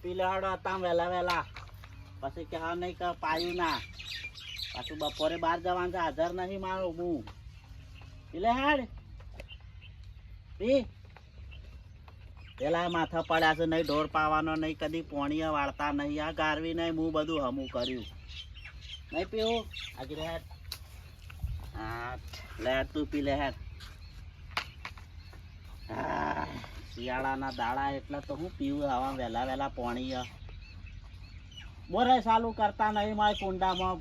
પીલાડો હતા વેલા વેલા પછી કે હા નહીં કે પાયું ના પાછું બપોરે બહાર જવાનું છે હાજર નહીં મારું હું પીલે હાડ પી પેલા માથા પડ્યા છે નહીં ઢોર પાવાનો નહીં કદી પોણીએ વાળતા નહીં આ ગારવી નહીં હું બધું હમું કર્યું નહીં પીવું આગળ હેડ હા લે તું પી લે હેડ શિયાળાના દાડા એટલે તો હું પીવું આવા વહેલા વહેલા પોણી બોરે ચાલુ કરતા નહીં મારે કુંડામાં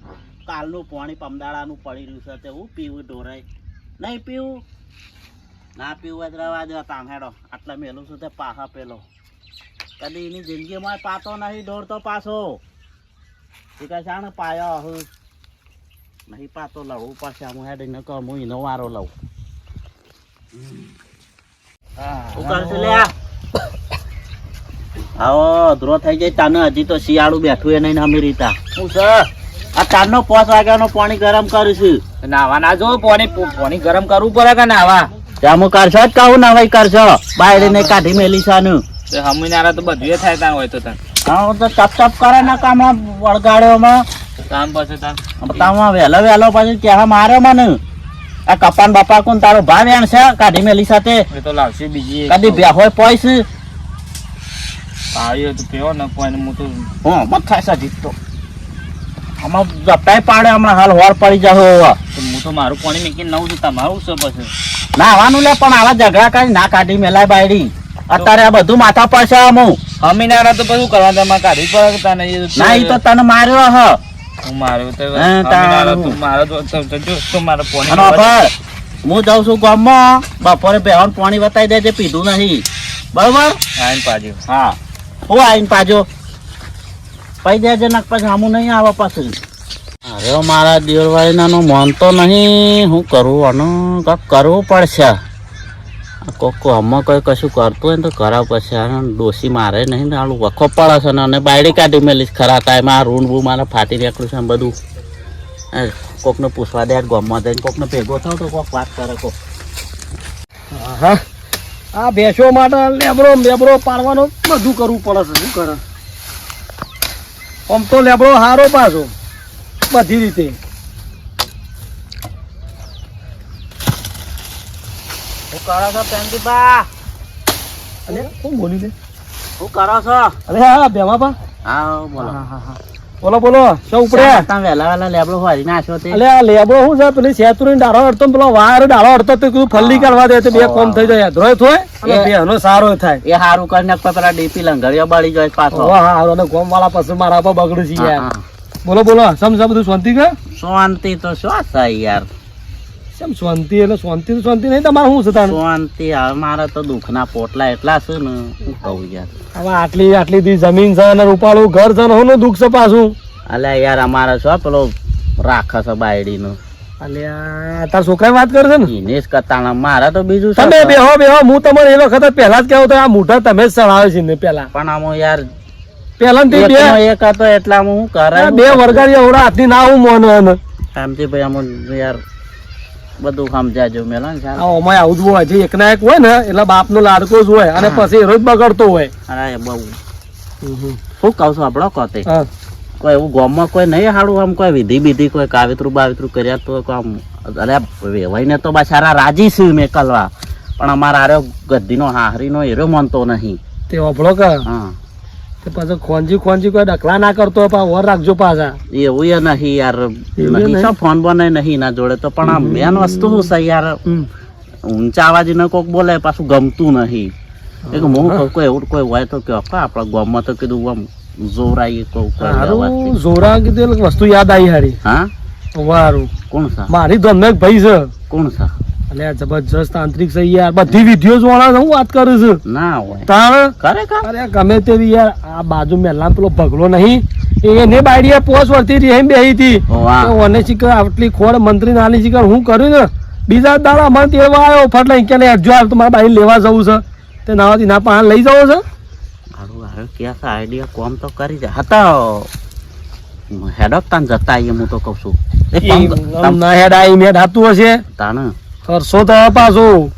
કાલનું પોણી પમદાળાનું પડી રહ્યું છે તે હું પીવું ઢોરાય નહીં પીવું ના પીવું જ રવા દો તામ હેડો આટલા મેલું છું તે પાહા પેલો કદી એની જિંદગીમાં પાતો નહીં ઢોરતો પાછો એ કહે છે ને પાયો હું નહીં પાતો લઉં પાછા હું હેડીને કહું હું એનો વારો લઉં શું કરશે લે આવો ધ્રો થઈ જાય તાને હજી તો શિયાળું બેઠું એ નહીં અમી રીતા શું છે આ તારનો 5 વાગ્યાનો પાણી ગરમ કરીશું નાવા ના જો પાણી ગરમ કરવું પડે કે નાવા ત્યાં હું કરશો જ કહું ના ભાઈ કરશો બાયડીને કાઢી મેલી સાનું હમીનારા તો બધું થાય ત્યાં હોય તો તને હા તો ટપ ટપ કરે ને કામ વળગાડ્યોમાં કામ પછી તામાં વહેલો વહેલો પછી ક્યાં મારે મને આ કપાન બાપા કોણ તારો ભાવ એણ છે કાઢી મેલી સાથે એ તો લાવશે બીજી કદી બે હોય પોઈસ આવ્યો તો કેવો ને કોઈ હું તો હા મત થાય છે જીતતો આમાં જપટાઈ પાડે હમણાં હાલ હોર પડી જાવ હું તો મારું પાણી મેકીને નવું છું તમારું છે પછી ના આવવાનું લે પણ આવા ઝઘડા કરી ના કાઢી મેલાય બાયડી અત્યારે આ બધું માથા પર છે અમુક હમીનારા તો બધું કરવા તમારે કાઢી પડે તને ના એ તો તને માર્યો હ હું માર્યો તો હમીનારા તું મારો તો મારો પાણી હું જાઉં છું ગામમાં બપોરે બેહન પાણી બતાવી દેજે પીધું નહીં બરોબર આઈને પાજો હા હું આવીને પાજો પૈ દેજે નક પછી આમું નહીં આવે પાછું અરે મારા દિયોરવાળીનાનું માનતો નહીં હું કરું અને કાંક કરવું પડશે કોક આમાં કોઈ કશું કરતું હોય ને તો કરાવ પછી ડોસી મારે નહીં ને આલું વખો પડે છે ને અને બાયડી કાઢી મેલીશ ખરા ટાઈમ આ રૂણ બૂ મારે ફાટી નીકળ્યું છે બધું કોકને પૂછવા દે ગામમાં જઈને કોકને ભેગો થાવ તો કોક વાત કરે કોક હા આ ભેંસો માટે લેબડો પાડવાનો બધું કરવું પડે છે શું કરે આમ તો લેબડો સારો પાછો બધી રીતે શું કરો છો પેન્ટીબા અરે શું બોલી લે શું કરો છો અરે હા બેમાબા હા બોલો બોલો શું ઉપડે તમે વહેલા વહેલા લેબડો ફરી નાખ્યો તે અલે આ લેબડો શું છે પેલી સેતુરી ડાળો અડતો પેલો વાર ડાળો અડતો તો કીધું ફલ્લી કરવા દે તો બે કોમ થઈ જાય ધ્રોય થોય અને બેનો સારો થાય એ હારું કરીને પેલા ડીપી લંગરિયો બળી જાય પાછો હા અને ગોમ વાળા પછી મારા પર બગડું છે યાર બોલો સમ બધું શાંતિ કે શાંતિ તો શું છે યાર કેમ શાંતિ એટલે શાંતિ નહીં તમારે શું છે તાણ શાંતિ હવે મારે તો દુઃખના પોટલા એટલા છે ને શું કહું યાર હવે આટલી દી જમીન છે અને રૂપાળું ઘર છે ને હું દુઃખ છે પાછું અલ્યા યાર અમારે શું પેલો રાખે છે બાયડીનો અલ્યા તાર છોકરા વાત કરે છે ને એને જ કતાણા મારે તો બીજું તમે બેહો હું તમને એ વખત પહેલા જ કહેવું તો આ મોઢા તમે જ સળાવે છે ને પેલા પણ આમાં યાર પેલા એક હતો એટલા હું કરે બે વરગાડી એવડા હાથની ના હું મોન શાંતિ ભાઈ આમ યાર બધું સમજાજો મેલા ને આમાં આવું જ હોય જે એકના એક હોય ને એટલે બાપ નો લાડકો જ હોય અને પછી રોજ બગડતો હોય અરે બહુ શું કહું છું આપડો કોતે હા કોઈ એવું ગામમાં કોઈ નહીં હાડું આમ કોઈ વિધિ કોઈ કાવિતરું બાવિતરું કર્યા તો આમ અરે વેવાઈને તો બચારા રાજી છે મેં કલવા પણ અમારા આર્યો ગદ્દીનો હાહરીનો એરો માનતો નહીં તે વાપરો કે હા તે પછી ખોંજી કોઈ ડકલા ના કરતો હોય વર રાખજો પાછા એવું એ નહીં યાર નહીં શું ફોન બોને નહીં ના જોડે તો પણ આ મેન વસ્તુ શું છે યાર ઊંચા અવાજને કોક બોલે પાછું ગમતું નહીં એક હું કહું કોઈ એવું કોઈ હોય તો કે આપણા ગામમાં તો કીધું આમ જોરાઈ જોરા કીધું વસ્તુ યાદ આવી હારી હા વારું કોણ છે મારી ધોરનો એક ભાઈ છે કોણ છે અલે જબરજસ્ત તાંત્રિક છે યાર બધી વિધિઓ જોવાના હું વાત કરું છું ના હોય તાણ ખરેખર અરે ગમે તેવી યાર આ બાજુ મેલા પેલો ભગલો નહીં એને બાયડીએ પોસ વળતી રહી બેહી હતી ઓને શીખર આટલી ખોડ મંત્રી નાની શીખર હું કર્યું ને બીજા દાડા મને તેવા આવ્યો ફટ લઈ કે જો હાલ તમારે બાઈ લેવા જવું છે તે નાવાથી ના પાન લઈ જવો છે ક્યાં આઈડિયા કોમ તો કરી જાય હતા હેડક તાન જતા આવીએ હું તો કઉ છું ના હેડ આઈ મેડ હાતું હશે તાને કરશો તો પાછું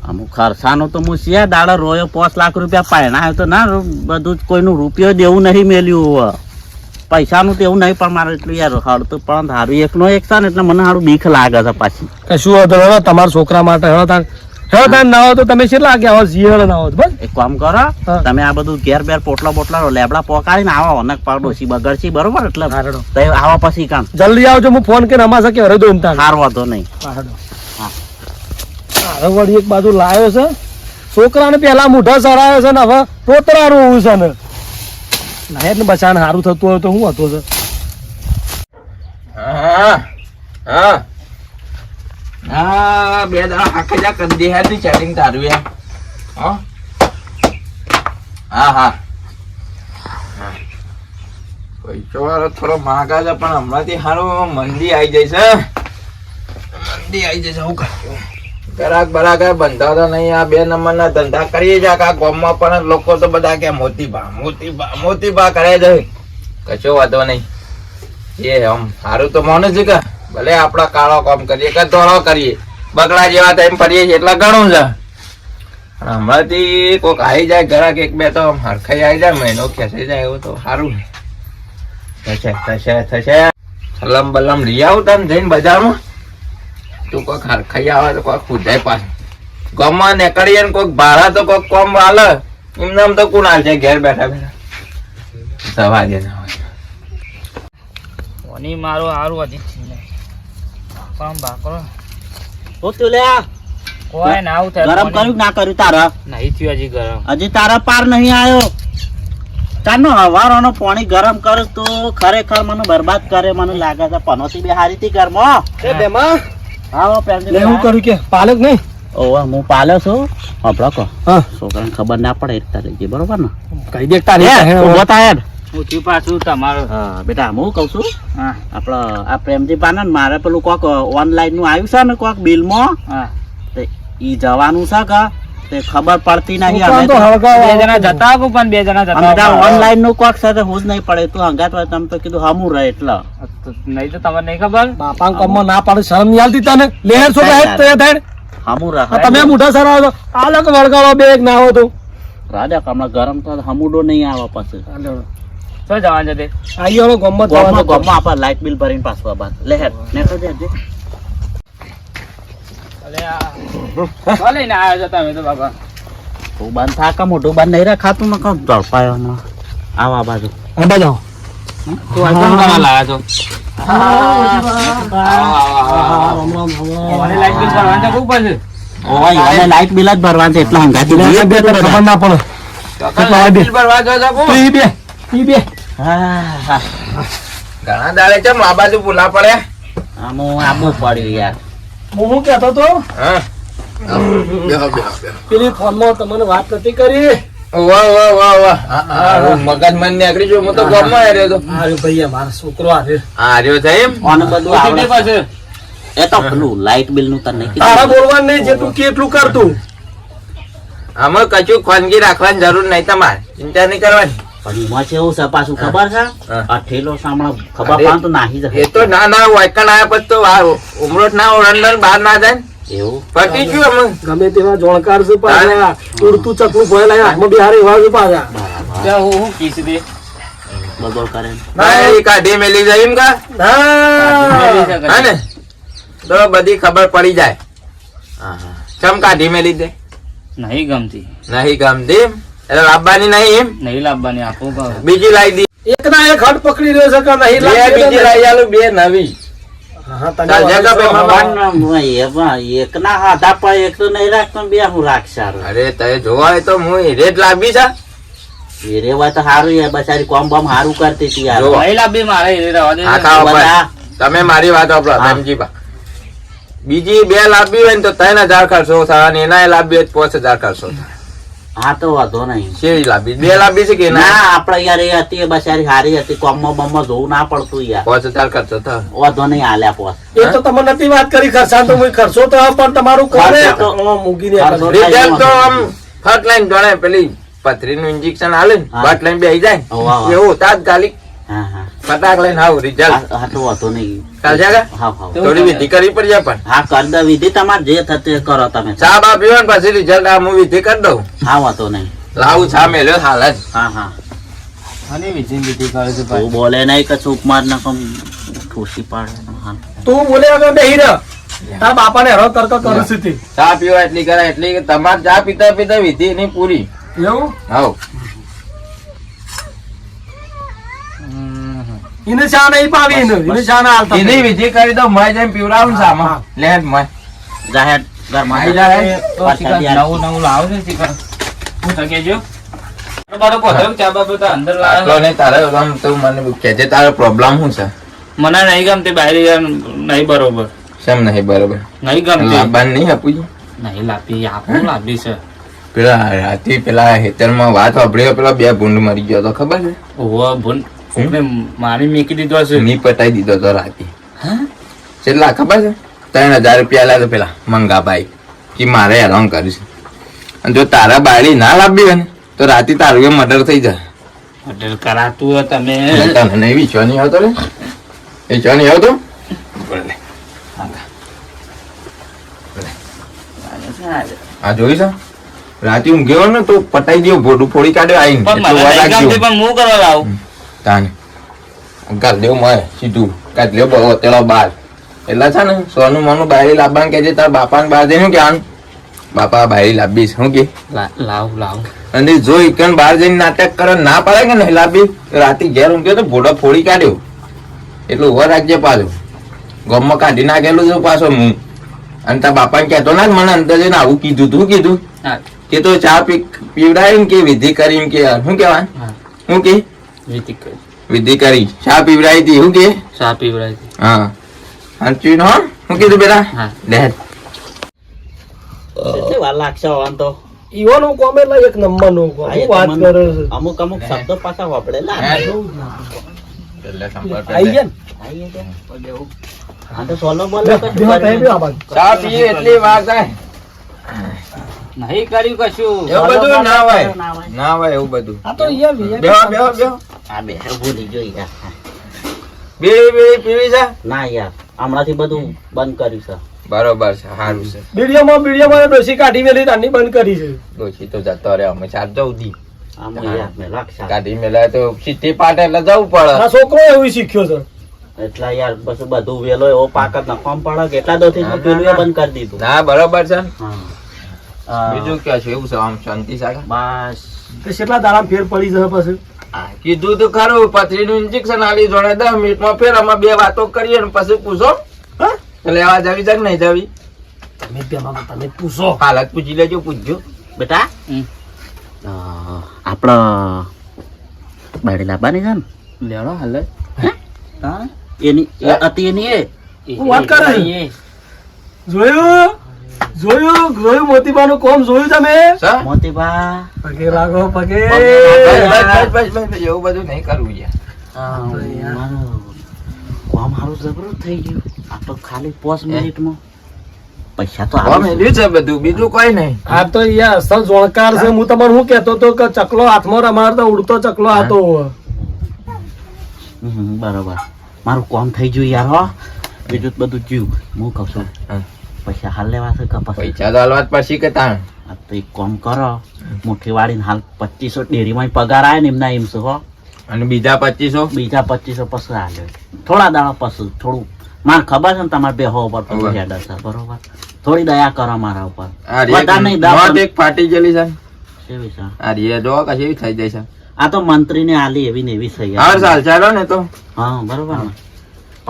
અમુક ખર્ચાનો તો હું શિયા દાડો રોયો 5 લાખ રૂપિયા પાયણા તો ના બધું જ કોઈનું રૂપિયો દેવું નહીં મેલ્યું હવે પૈસાનું તો એવું નહીં પણ મારે એટલું યાર હળતું પણ હારું એકનો એક છે ને એટલે મને હારું બીક લાગે છે પાછી કશું હતો હવે તમારા છોકરા માટે હવે તાર ના હોય તો તમે કેટલા વાગે આવો જીવડ ના હોય બસ એક કામ કરો હા. તમે આ બધું ઘેર બેર પોટલા લેબડા પોકાડીને આવો અનક પાડોશી બગડશી બરોબર એટલે હારડો. તો આવા પછી કામ જલ્દી આવજો હું ફોન કરીને અમાર શકે હરે દો ઇમતાન હાર વાંધો નહીં હવે વળી એક બાજુ લાયો છે છોકરાને પેલા મૂઢા ચડાયો છે ને હવે પોતરાનું હોવું છે ને ના એટલે બચાને સારું થતું હોય તો શું હતું છે હા હા હા બે દાડા આખે જા કરી દે હેડ સેટિંગ તારું એમ હા હા હા પૈસો વાળો થોડો માગા છે પણ હમણાંથી સારું મંદી આવી જાય છે મંદી આવી જાય છે શું કરશું ગરાક બરાક બંધાતા નહીં આ 2 નંબરના ધંધા કરીએ છે આ ગામમાં પણ લોકો તો બધા કે મોતી ભા કરે છે કશો વાંધો નહીં એ આમ સારું તો માનું છે કે ભલે આપડા કાળો કામ કરીએ કે ધોળો કરીએ બગડા જેવા ટાઈમ ફરીએ છીએ એટલે ઘણું છે પણ હમણાંથી કોઈક આવી જાય ઘરાક 1-2 તો હરખાઈ આવી જાય મહિનો ખેંચાઈ જાય એવું તો સારું થશે સલમ બલમ લઈ આવું તને જઈને બજારમાં તું કોઈક હરખાઈ આવે તો કોઈક પૂજાય પાછું ગામમાં નીકળીએ ને કોઈક ભાડા તો કોઈક કોમ હાલે એમને તો કોણ હાલ છે ઘેર બેઠા સવા દે ઓની મારો હારું હજી પણ બાકરો હું તું લે કોઈ ના આવું થાય ગરમ કર્યું કે ના કર્યું તારા નહીં થયું હજી ગરમ હજી તારા પાર નહીં આવ્યો તારનો હવારોનો પાણી ગરમ કરું તો ખરેખર મને બરબાદ કરે મને લાગે છે પનોતી બે હારી થી ઘરમાં એ બેમાં હા પેન્સિલ લે હું કરું કે પાલક નહીં ઓવા હું પાલ્યો છું હબળો કો હા છોકરાને ખબર ના પડે એક તારે જે બરોબર ને કઈ દેખતા ઉભો થાય યાર. હું થયું પાછું તમારું હા બેટા હું કહું છું હા આપડે આ પ્રેમજી પાને મારે પેલું કોક ઓનલાઈન નું આવ્યું છે ને કોક બિલમાં હા તે ઈ જવાનું છે કે તે ખબર પડતી નહીં અમે તો તો. હળગાવો. 2 જણા જતા આવો પણ 2 જણા અમે જતા તો ઓનલાઈન નું કોક છે તે હું જ નહીં પડે તું હંગાત હોય તમે તો કીધું હમું રહે એટલે નહીં તો તમને નહીં ખબર બાપાને કમમાં ના પાડે શરમ નહીં આલતી તને લેર છોકરા હેડ તો એ થાય હમું રહે આ તમે મોઢા સરાવો છો પાલક વળગાવો બે એક ના હોય તો રાજા હમણાં ગરમ તો હમુડો નહીં આવે પછી શું જવાનું છે તે આઈ વાળો ગમત ગોમમાં ગોમમાં આપણે લાઇટ બિલ ભરીને પાછવા બાદ લે હેડ ને તો દેજે અલે આ શું લઈને આવ્યા છો તમે તો બાપા તું બંધ થા કા મોઢું બંધ નહીં રાખાતું ને કામ ઝડપાયો હમણાં આવા બાજુ આ બાજુ તું આ કોણ કરવા લાવ્યા છો ઓને લાઈટ બિલ ભરવાનું છે ખૂબ પછી ઓવા ઈવાને લાઇટ બિલ જ ભરવાનું છે એટલે હંગાતી બે બે તને ખબર ના પડે બિલ ભરવા જો છો તો ઈ બે હા ઘણા દાડે ચમ આ બાજુ ભૂલા પડે આમો આબુ પડ્યું યાર હું કહેતો તો હા પેલી ફોનમાં તમને વાત નથી કરી વાહ વાહ વાહ વાહ હા, મગજ મન નીકળી ગયો હું તો ગામમાં આવ્યો તો અરે ભૈયા મારો છોકરો આવે હા રહ્યો છે એમ ઓને બધું આવડે પાછું એ તો પેલું લાઇટ બિલ નું તને નહીં તારા કીધું બોલવાનું નહીં જેટલું કેટલું કરતું આમાં કશું ખાનગી રાખવાની જરૂર નહીં તમારે ચિંતા નહીં કરવાની પણ એમાં છે એવું છે પાછું ખબર છે હા. આ ઠેલો સાંભળો ખબર અરે, પાડે તો નાહી એ જશે તો ના ના વાયકણ આયા પછી તો ઉમરોટ ના ઓરંડન બહાર ના જાય ને. એવું પતી ગયું અમે ગમે તેવા જોણકાર છે પાછા ઉડતું ચકલું ભય લાગે હાથમાં બિહારી એવા છે પાછા બરાબર ત્યાં હું કીસ દે બરોબર કરે ના એ કાઢી મેલી જાય એમ કા હા હા ને તો બધી ખબર પડી જાય હા હા ચમ કાઢી મેલી દે નહીં ગમતી નહીં ગમતી એમ? એટલે લાવવાની નહીં એમ નહીં લાવવાની આપું કહું બીજી લાવી દી એક ના એક હટ પકડી રહ્યો છે કે નહીં બે લાગતી બીજી ને? લાવી આલું બે નવી હા, તને ચાલ, વાંધો જગા છે. બે ભગવાન એક ના હાથા પર એક તો નહીં રાખતો બે હું રાખશે અરે તે જોવા તો હું રેટ લાવી છે એ રેવાય તો સારું યાર બચારી કોમ બમ સારું કરતી હતી યાર જો. નહીં લાવવી મારે એ રહેવા દે આ ખાવા બધા. પર તમે મારી વાત સાંભળો હા. ધનજીબા બીજી બે લાવવી હોય ને તો 3000 ખર્ચો થાય અને એના લાવવી હોય તો 5000 ખર્ચો થાય હા તો વાંધો નહીં શેરી લાવવી બે લાવવી છે કે ના ના આપડે યાર એ હતી એ બચારી હારી હતી કોમમાં બમમાં જોવું ના પડતું યાર 5000 ખર્ચો થાય વાંધો નહીં હાલ્યા પોસ એ તો તમે નથી વાત કરી ખર્ચા તો હું ખર્ચો તો પણ તમારું કરે ખર્ચો તો- આમાં મૂકીને ખર્ચો ખર્ચો. રિઝલ્ટ તો આમ ફર્સ્ટ લાઈન ગણે પેલી પથરીનું ઇન્જેક્શન આલે ને હા. બટ લાઈન બેહી જાય વાહ, વાહ. એવું તાત્કાલિક હા હા ફટાક લઈને આવું રિઝલ્ટ હા તો વાંધો નહીં. ચાલશે કે હા હા થોડી વિધિ કરવી પડશે પણ હા કરી દો વિધિ, તમારે જે થતું એ કરો તમે. ચા બા પીવો ને પછી રિઝલ્ટ આ હું વિધિ કરી દઉં. હા વાંધો નહીં. લાવું ચા મેલ્યો હાલ જ. હા હા અને વિધિ કરે છે તું બોલે નહીં કે ચૂપ માર ને કમ ઠોસી પાડે. હા તું બોલે હવે બેહી રહ. તારા બાપાને હેરો તર્ક કરું છું તે. ચા પીવા એટલી કરે એટલી કે તમારે ચા પીતા પીતા વિધિ એની પૂરી. એવું હાઉ એને ચા નહીં પાવી એને ચા ના હાલતા. એની વિધિ કરી દઉં મય જઈને પીવડાવું ને સામા લે મય જાહેર ઘરમાં આઈ જાય. નવું લાવો છે શીખર હું તો કેજો મારો પોતે ચા બાબા તો અંદર આટલો લાવે નહીં તારે આમ તું મને કહેજે તારો પ્રોબ્લેમ શું છે? મને નહીં ગમતી બહાર નહીં બરોબર શેમ નહીં બરોબર? નહીં ગમતી લાબાન નહીં આપું છું? નહીં લાપી આપણું લાભી છે પેલા રાતે પેલા હેતરમાં વાત વાપરી પેલા 2 ભૂંડ મરી ગયો તો ખબર છે? ઓવા ભૂન કોકને મારી મેકી દીધો છે ની પટાઈ દીધો તો રાતે. કેટલા ખબર છે? 3000 રૂપિયા લાગે પેલા મંગાભાઈ કે મારે હેરાન કરીશ અને જો તારા બાયડી ના લાવી હોય ને તો રાતે તારું એ મર્ડર થઈ જાય. હોટેલ કરાતું હોય તમે તને નહીં વિશ્વાસ નહીં આવતો રે? વિશ્વાસ નહીં આવતો? બોલે. આ જોઈ છે રાતે ઊંઘ્યો ને તો પટાઈ ગયો ભોડું ફોડી કાઢ્યો આવીને પણ એટલું મને વાર નહીં ગમતી લાગ્યું. પણ હું કરવા લાવું તાને કાઢ લેવું મળે સીધું કાઢ લેવું બહુ તેલો બાર એટલે છે ને સોનું મોનું બાયરી લાવવાનું કે છે તાર બાપાને બહાર જઈને શું કહેવાનું? બાપા બાયરી લાવીશ શું કે? લાવ અને જો એકન બહાર જઈને નાટક કરે ના પાડે કે નહીં લાવી રાતે ઘેર ઊંઘ્યો તો ભોડો ફોડી કાઢ્યો એટલું ઉભો રાખજે પાછું ગમમાં કાઢી નાખેલું છું પાછો હું અને તાર બાપાને કહેતો ના મને અંદર જઈને આવું કીધું તું કીધું હા કે તો ચા પીવડાવી ને કે વિધિ કરી કે શું કહેવાય હા શું કે વિધિ કરી વિધિ કરી ચા પીવડાવી હતી શું કે ચા પીવડાવી હા હાચું ને શું કીધું બેટા હા લે કેટલી વાર લાગશે હોવાનું તો? ઈવાનું કોમ એટલે એક નંબર નું કોમ. આ એ શું વાત તમને કરે છે? અમુક અમુક શબ્દો પાછા વાપરેલા. આઈ ગયા ને? આ તો સોલો બોલો બે, કશું બે હાથ કર્યું આવી ગયો આ બાજુ. ચા પીએ એટલી વાર થાય નહીં કર્યું કશું એવું બધું ના હોય ના હોય. ના હોય એવું બધું આ તો અહીંયા VIP બેહો બેહો બેહો આ બે ભૂલી ગયો યાર. બીડી બીડી પીવી છે ના યાર હમણાંથી બધું બંધ કર્યું છે. બરોબર છે સારું છે બીડીઓમાં ડોસી કાઢી મેલી તાની બંધ કરી છે. ડોશી તો જતો રે અમે ચાર જવું દી આમ યાર મેં લાગશે. કાઢી મેલા તો સીધી પાટે એટલે જવું પડે આ છોકરો એવું શીખ્યો છે. એટલા યાર પછી બધું વેલો એવો પાક જ નખવામ પડે કે એટલા દોથી હું પેલું એ બંધ કરી દીધું. ના બરોબર છે હા બીજું કે છે એવું છે આમ શાંતિ સાગા બસ કે કેટલા દાડા ફેર પડી જશે પછી. કીધું તો ખરું પથરીનું ઇન્જેક્શન આલી જોડે 10 મિનિટમાં ફેર અમે 2 વાતો કરીએ ને પછી પૂછો હા? લેવા જાવી છે કે નહીં જાવી તમે પેલા તો તમે પૂછો. હાલત પૂછી લેજો પૂછજો બેટા હમ. આપડે બાયડી લાવવાની છે ને લેડો હાલે હા એની એ હતી એની એ હું વાત કરે છે? જોયું મોતીબાનું કોમ જોયું તમે? સર મોતીબા પગે લાગો પગે. બસ, એવું બધું નહીં કરવું યાર મારું કામ હારું જબરું થઈ ગયું. આ તો ખાલી 5 મિનિટમાં પૈસા તો આમ આવે છે. એલ્યું છે બધું બીજું કોઈ નહીં આ તો યાર અસલ જોણકાર છે. હું તમને શું કહેતો તો કે ચકલો હાથમાં રમાડતો ઉડતો ચકલો હતો. બરોબર મારું કામ થઈ ગયું યાર હો. બીજું તો બધું જ્યું. હું કહું છું હા. પૈસા હાલ લેવા છે કે પછી? પૈસા તો હાલવા જ પછી કે તાણ આ તો એક કામ કરો મુઠ્ઠી વાળીને હાલ 2500 ડેરીમાં પગાર આવે ને એમના એમ છે હો. અને બીજા 2500 બીજા 2500 પછી હાલે થોડા દાડા પછી થોડું મારે ખબર છે ને તમારે બેહો ઉપર થોડું હવે. હેડર છે બરોબર. થોડી દયા કરો મારા ઉપર. આ વધારે નહીં, દસ નોટ પણ- એક ફાટી ગયેલી છે કેવી છે? આ રીએ જો કશી થઈ જાય છે આ તો મંત્રીને આલી એવી ને એવી થઈ હાર સાલ ચાલો ને તો હા બરોબર ને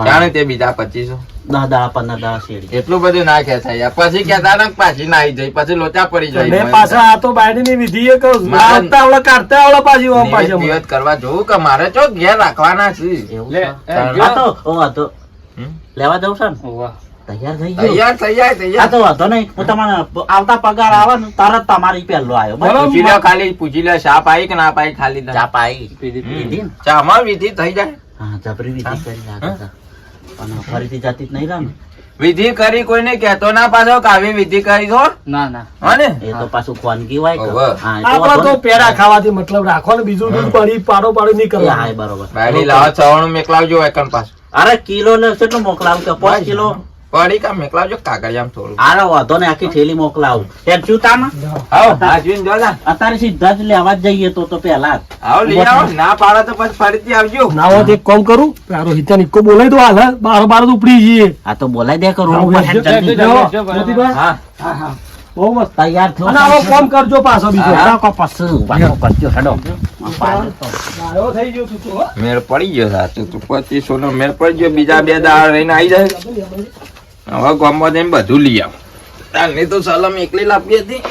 જાણે તે બીજા 2500 10 દાડા 15 દાડા શેરી એટલું બધું ના ખેંચાય યાર. પછી કહેતા ને પાછી ના આવી જાય પછી લોચા પડી મેં જાય પાછા આ તો બાયડીની વિધિ એ કહું મારા- આવતા આવડે કાઢતા આવડે પાછી ઓમ નિવેદ પાછી બિવેદ કરવા જોવું કે મારે ચો ઘેર રાખવાના છે એવું લે, છે? એ, આ તો આ તો હમ? લેવા જવું છે ને ઓવા તૈયાર થઈ ગયું. તૈયાર થઈ જાય આ તૈયાર તો વાંધો નહીં હું તમને આવતા પગાર આવે ને તરત તમારી પહેલો આવ્યો બસ. બરોબર. પૂછી લે ખાલી પૂછી લે શા પાઈ કે ના પાઈ ખાલી ચા પાઈ પીધી પીધી ને? ચામાં વિધિ થઈ જાય હા જબરી વિધિ કરી લાગે છે. અને ફરીથી જાતી જ નહીં રહે ને વિધિ કરી કોઈને કહેતો ના પાછો કે આવી વિધિ કરી છો ના ના હા ને એ તો પાછું ખોનગી હોય કે. હવે. હા, એ તો આપડે વાંધો તો નહીં. પેડા ખાવાથી મતલબ રાખો ને બીજું દૂધ પાડી પાડો નહીં એ હા, એ કરવાનું બરોબર. બાયડી લાવો ચવાણું મેકલાવજો એકન પાછું અરે કિલો ને કેટલું મોકલાવું કે 5 કિલો? પડી કા મેકલાવજો કાગળિયામાં થોડું આરે વાંધો ને આખી થેલી મોકલાવું. તેમ શું તામાં? આવો હાજવીને જો જા. અત્યારે સીધા જ લેવા જ જઈએ તો પેલા જ. આવો લઈ આવો ના પાડો તો પછી ફરીથી આવજો ના હોય તો એક કામ કરું તારો હિતા નિક્કો બોલાવી દો હાલ બાર બાર ઉપડી જઈએ આ તો બોલાઈ દે કરું આવો, જલ્દી. જો, મોતીભાઈ. હા હા હા બહુ મસ્ત તૈયાર થયો. અને આવો કામ કરજો પાછો બીજો હા, કો પાછું વાતો કરજો હેડો. ગાળો થઈ ગયો તું તો હો. મેળ પડી ગયો સાચું તું 2500 નો મેળ પડી ગયો બીજા 2 દાડા રહીને આવી જાય હવે ગામમાં જઈને બધું લઈ આવ તારની તો સલામ એકલી લાવી હતી